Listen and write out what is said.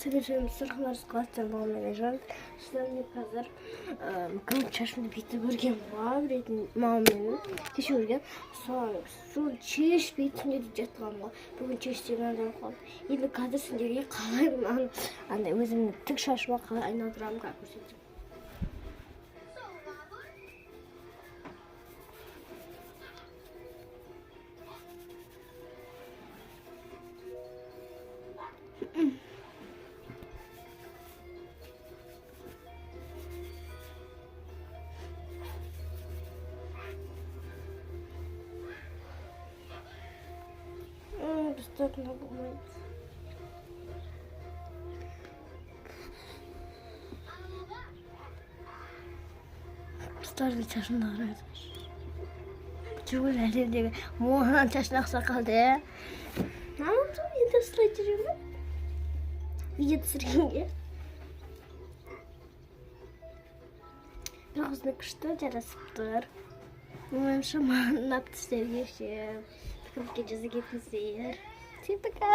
Совершенно сырхнаар скотчем болмайжал. Шилний газар гүн чашмын битгүүргийн маврид маамын тишүүрген сул чиш битнэр жатгаамаа бүгэн чиш чигээр хол. Энэ газар сэндэгийн гавай маань ана өзüm тэг шашма айнадрам гахүсэж. Что-то надо думать. Старый чашны нараад. Чүгэл алидэг муухан чашнах сакалдэ. Намайг идэслэж юм. Видео Rahusnak что жарасптар. Мөн шама надтай сэргээш. Тэгвэл гэж зэгэсэн. Чи така.